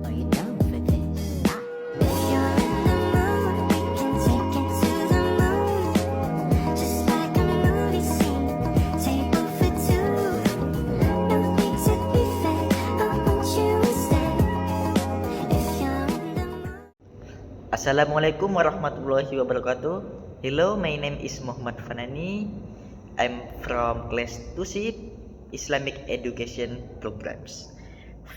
Are you down for this? If you're in the mood, we can take it to the moon. Just like a movie scene, table for two. No need to be fake, I want you to stay. If you're in the mood. Assalamualaikum warahmatullahi wabarakatuh. Hello, my name is Muhammad Fanani. I'm from class 2C Islamic Education Programs.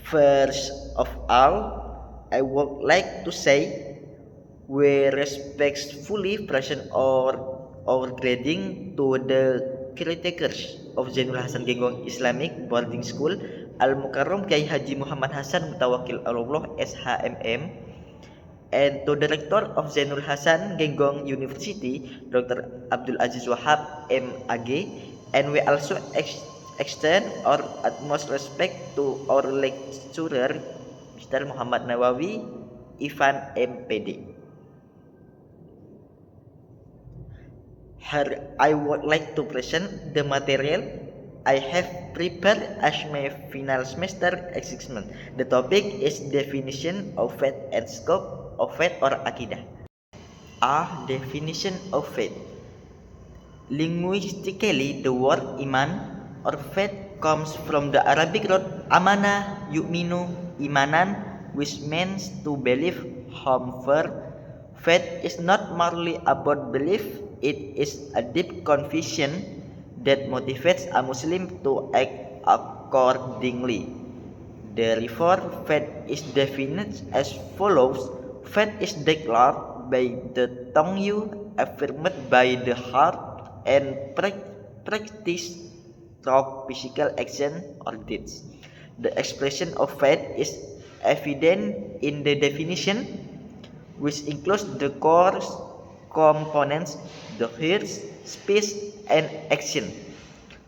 First of all, I would like to say we respectfully present our grading to the caretakers of Zainul Hasan Genggong Islamic Boarding School Al Mukarram Kiai Haji Muhammad Hasan Mutawakil Allah SHMM, and to the Rector of Zainul Hasan Genggong University, Dr. Abdul Aziz Wahab MAG, and we also extend our utmost respect to our lecturer, Mr. Muhammad Nawawi Ivan MPD. Here I would like to present the material I have prepared as my final semester assessment. The topic is definition of faith and scope of faith or akidah. Definition of faith. Linguistically, the word iman or faith comes from the Arabic root amana yu'minu imanan, which means to believe. However, faith is not merely about belief, it is a deep conviction that motivates a Muslim to act accordingly. Therefore, faith is defined as follows. Faith is declared by the tongue, affirmed by the heart, and practiced through physical action or deeds. The expression of faith is evident in the definition, which includes the core components, the words, speech, and action.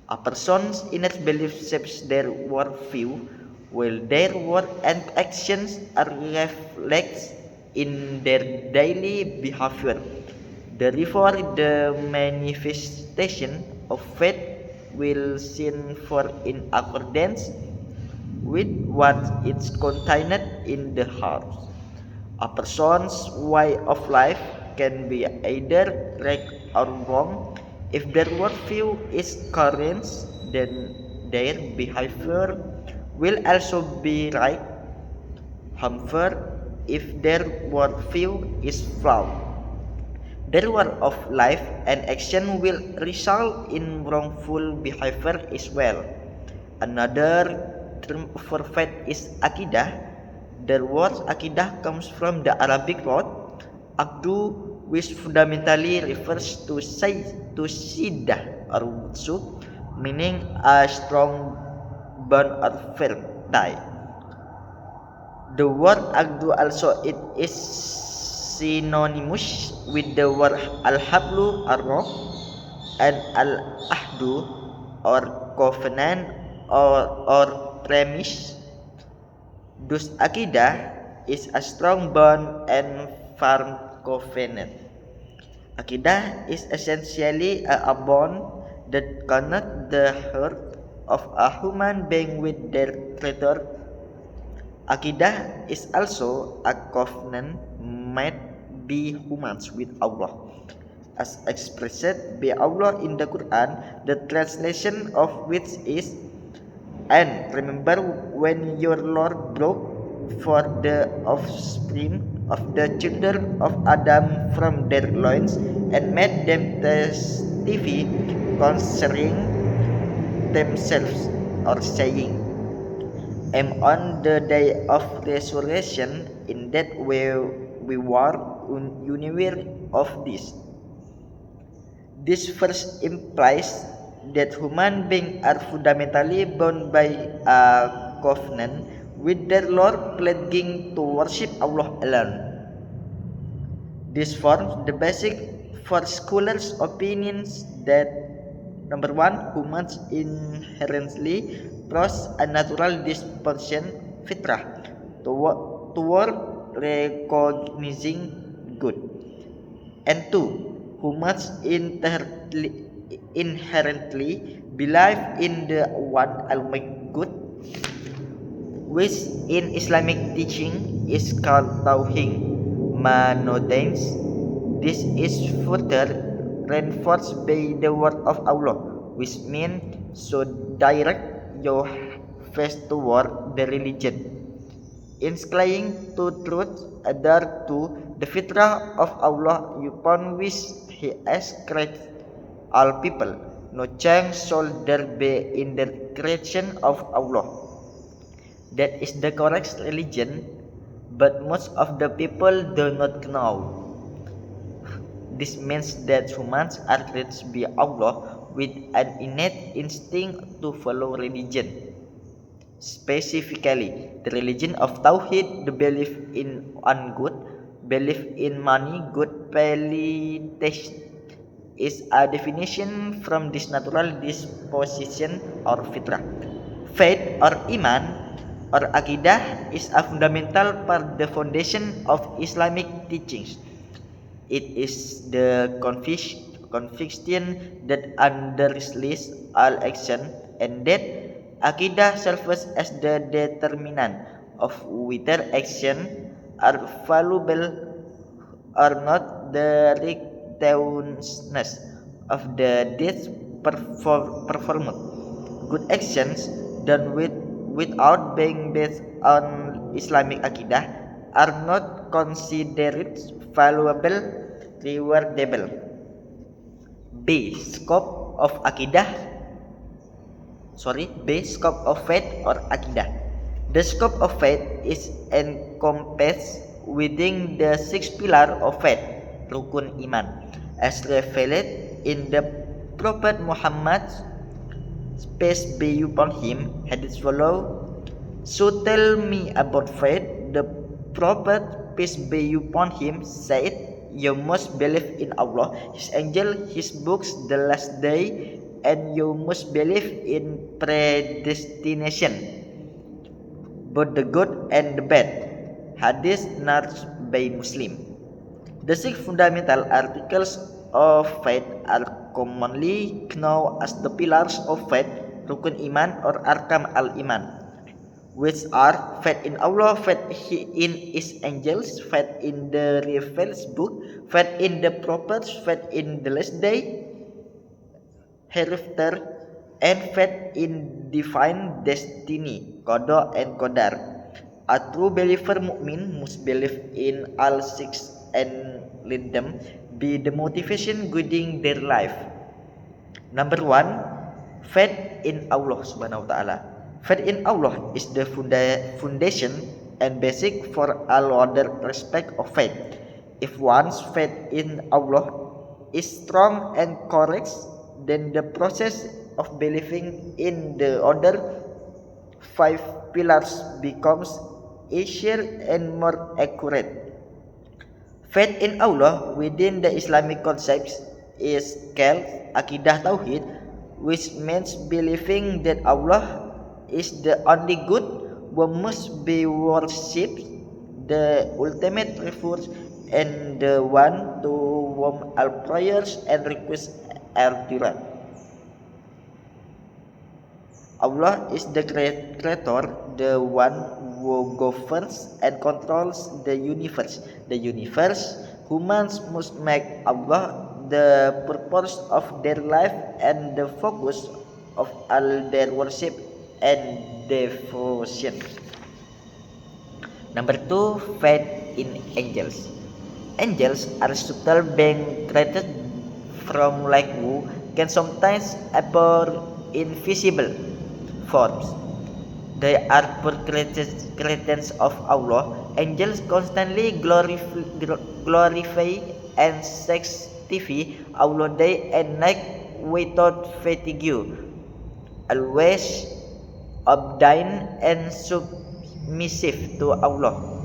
A person's inner belief shapes their worldview, while their word and actions are reflected in their daily behavior. Therefore, the manifestation of faith will seen for in accordance with what is contained in the heart. A person's way of life can be either right or wrong. If their worldview is correct, then their behavior will also be right. However, if their worldview is flawed, their way of life and action will result in wrongful behavior as well. Another term for faith is akidah. The word akidah comes from the Arabic word akdu, which fundamentally refers to sidah or wutsu, meaning a strong bond or firm tie. The word akdu also it is synonymous with the word al-hablu ar-roh and al-ahdu or covenant or premise. Thus akidah is a strong bond and firm covenant. Akidah is essentially a bond that connects the heart of a human being with their creator. Akidah is also a covenant made by humans with Allah, as expressed by Allah in the Quran, the translation of which is, "And remember when your Lord brought forth the offspring of the children of Adam from their loins and made them testify concerning themselves, or saying, and on the day of resurrection, in that way we were unaware of this." This verse implies that human beings are fundamentally bound by a covenant with their Lord, pledging to worship Allah alone. This forms the basic for scholars' opinions that number one, humans inherently possess a natural disposition fitrah toward recognizing good, and two, humans inherently believe in the one Almighty God, which in Islamic teaching is called Tauhid monotheism. This is further reinforced by the word of Allah, which means so direct your face toward the religion, inclining to truth, adhere to the fitrah of Allah upon which He has created all people. No change shall there be in the creation of Allah. That is the correct religion, but most of the people do not know. This means that humans are created by Allah with an innate instinct to follow religion. Specifically, the religion of Tawhid, the belief in one good, belief in many good polytheism, is a definition from this natural disposition or fitrah. Faith or iman or akidah is a fundamental part the foundation of Islamic teachings. It is the conviction that underlies all action and that akidah serves as the determinant of whether action are valuable or not. The righteousness of the deeds performed, good actions done without being based on Islamic akidah, are not considered valuable, rewardable. B. Scope of scope of faith or akidah. The scope of faith is encompassed within the 6 pillars of faith, rukun iman, as revealed in the Prophet Muhammad, peace be upon him, hadith follow. So tell me about faith. The Prophet, peace be upon him, said, you must believe in Allah, His angel, His books, the last day, and you must believe in predestination, both the good and the bad. Hadith narrated by Muslim. The 6 fundamental articles of faith are commonly known as the pillars of faith, rukun iman or arkan al-iman, which are faith in Allah, faith in His angels, faith in the revealed book, faith in the prophets, faith in the last day, hereafter, and faith in divine destiny, qada and qadar. A true believer mu'min must believe in all 6 and let them be the motivation guiding their life. Number 1, faith in Allah subhanahu wa ta'ala. Faith in Allah is the foundation and basic for all other aspects of faith. If one's faith in Allah is strong and correct, then the process of believing in the other 5 pillars becomes easier and more accurate. Faith in Allah within the Islamic concepts is called Akidah Tauhid, which means believing that Allah is the only good who must be worshipped, the ultimate refuge, and the one to whom all prayers and requests are direct. Allah is the creator, the one who governs and controls the universe. Humans must make Allah the purpose of their life and the focus of all their worship and devotion. Number 2, faith in angels. Angels are subtle beings created from light who can sometimes appear invisible forms. They are pure creations of Allah. Angels constantly glorify and sanctify Allah day and night without fatigue, always obedient and submissive to Allah,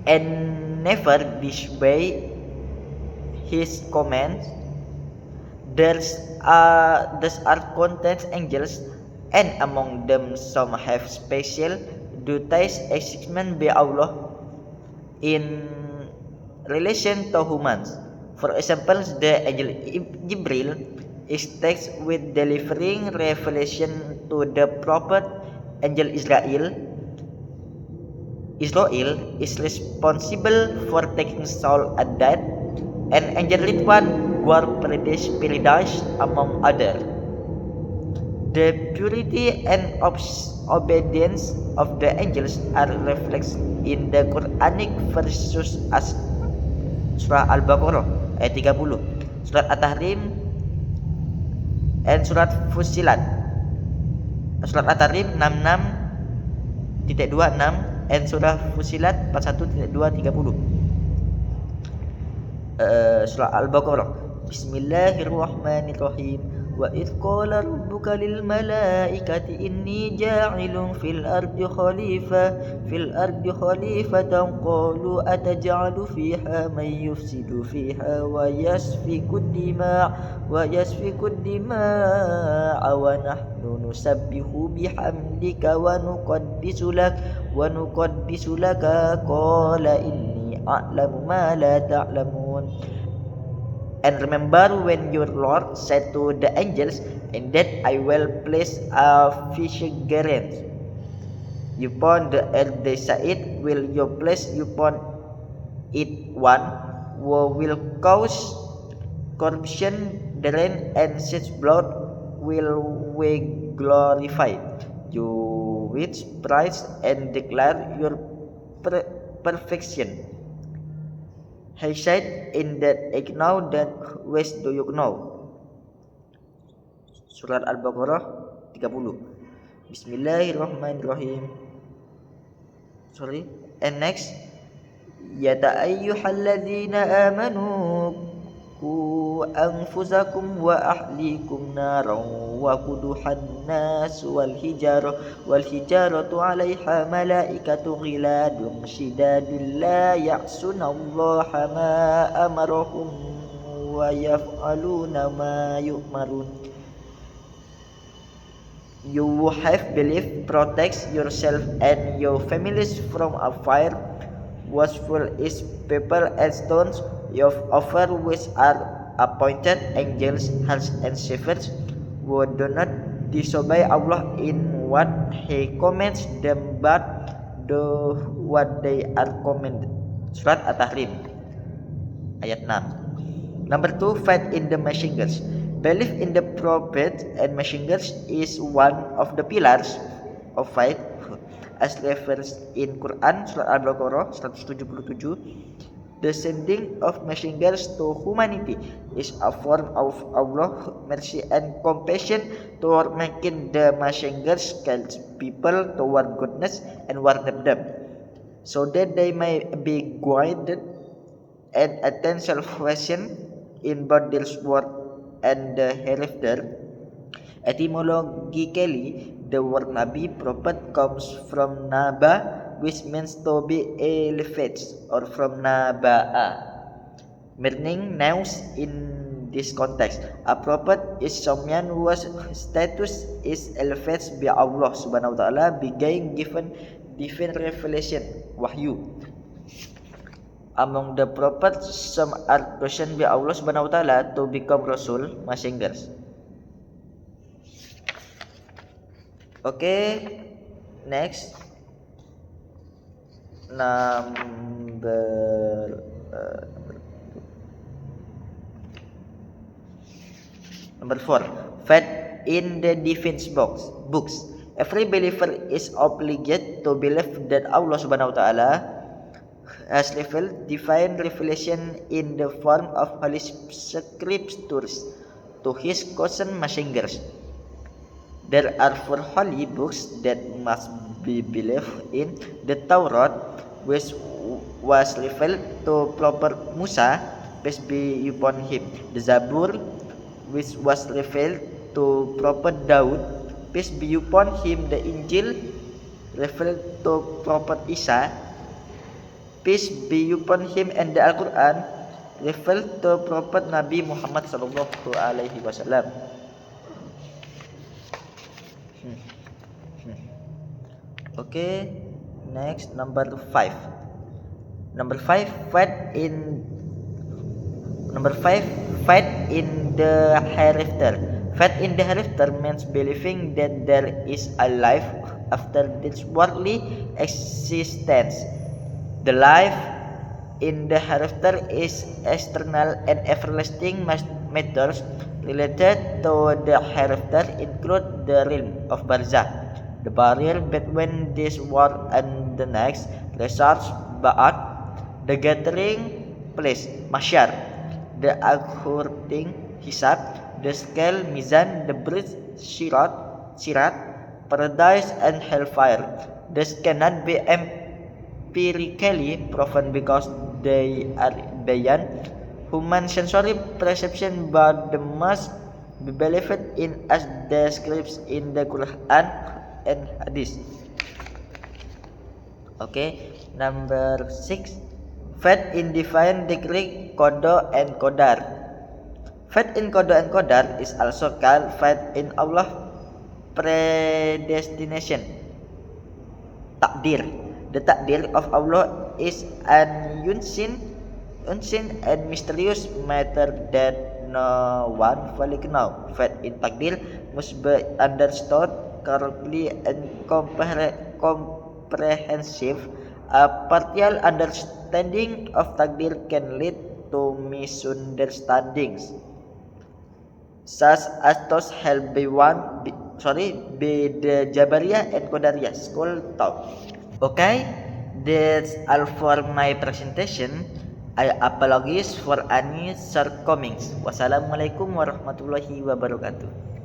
and never disobey His commands. Thus are countless angels, and among them some have special duties assigned by Allah in relation to humans. For example, the angel Jibril is tasked with delivering revelation to the Prophet angel Israel is responsible for taking soul at death, and angel Ridwan guard paradise among other. The purity and obedience of the angels are reflected in the Quranic verses as Surah Al-Baqarah ayat 30, Surat At-Tahrim and Surat Fussilat. Surat At-Tahrim 66.26 and Surah Fussilat 41.230. Surah Al-Baqarah. Bismillahirrahmanirrahim. Wa idh qala rabbuka lil malaikati inni ja'ilun fil ardi khalifatan qalu ataj'alu fiha man yufsidu fiha wa yasfiku dima'a wa nahnu nusabbihu bihamdika wa nuqaddisu laka qala inni a'lamu ma la ta'lamun. And remember when your Lord said to the angels, "In that I will place a vigilant upon the earth, they said, will you place upon it one who will cause corruption, the rain and such blood will we glorify you with praise and declare your perfection. He said, in that I know that ways do you know." Surat Al-Baqarah 30. Bismillahirrahmanirrahim. And next, ya ayyuhalladzina amanu qu anfusakum wa ahlikum naran wa quduhan nas wal hijaratu 'alaiha malaikatu ghiladun shidadun la ya'sunallaha ma amarahum wa yaf'aluna ma yu'marun. You have believed, protect yourself and your families from a fire watchful is paper and stones of offer which are appointed angels, hearts and shepherds who do not disobey Allah in what He commands them but do what they are commanded. Surat At-Tahrim ayat 6. Number 2, faith in the messengers. Belief in the prophets and messengers is one of the pillars of faith as referenced in Quran Surat Al-Baqarah 177. The sending of messengers to humanity is a form of Allah's mercy and compassion toward making the messengers guide people toward goodness and warn them, so that they may be guided and attain salvation in both this world and the hereafter. Etymologically, the word Nabi, prophet, comes from Naba, which means to be elevated, or from Naba'a, meaning news in this context. A prophet is someone whose status is elevated by Allah subhanahu wa ta'ala, being given divine revelation, wahyu. Among the prophets, some are chosen by Allah subhanahu wa ta'ala to become Rasul, messengers. Okay, next. Number 4, faith in the divine books. Every believer is obligated to believe that Allah subhanahu wa ta'ala has revealed divine revelation in the form of holy scriptures to His chosen messengers. There are 4 holy books that must be believed in: the Torah, which was revealed to Prophet Musa, peace be upon him; the Zabur, which was revealed to Prophet Daud, peace be upon him; the Injil, revealed to Prophet Isa, peace be upon him; and the Al-Quran, revealed to Prophet Nabi Muhammad sallallahu alaihi wasallam. Okay, next, number 5. Faith in the hereafter. Faith in the hereafter means believing that there is a life after this worldly existence. The life in the hereafter is external and everlasting matters related to the hereafter include the realm of barzakh, the barrier between this world and the next, research ba'at, the gathering place, masyar, the accounting hisab, the scale mizan, the bridge sirat, paradise and hellfire. This cannot be empirically proven because they are beyond human sensory perception, but they must be believed in as described in the Quran and Hadith. Okay, number 6. Faith in divine decree, Qada and Qadar. Faith in Qada and Qadar is also called faith in Allah predestination. Takdir. The takdir of Allah is an unseen and mysterious matter that no one fully knows. Faith in takdir must be understood correctly and comprehensive. A partial understanding of takdir can lead to misunderstandings, such as those held by the Jabariyah and Qadariyah school taught. Okay, that's all for my presentation. I apologize for any shortcomings. Wassalamualaikum warahmatullahi wabarakatuh.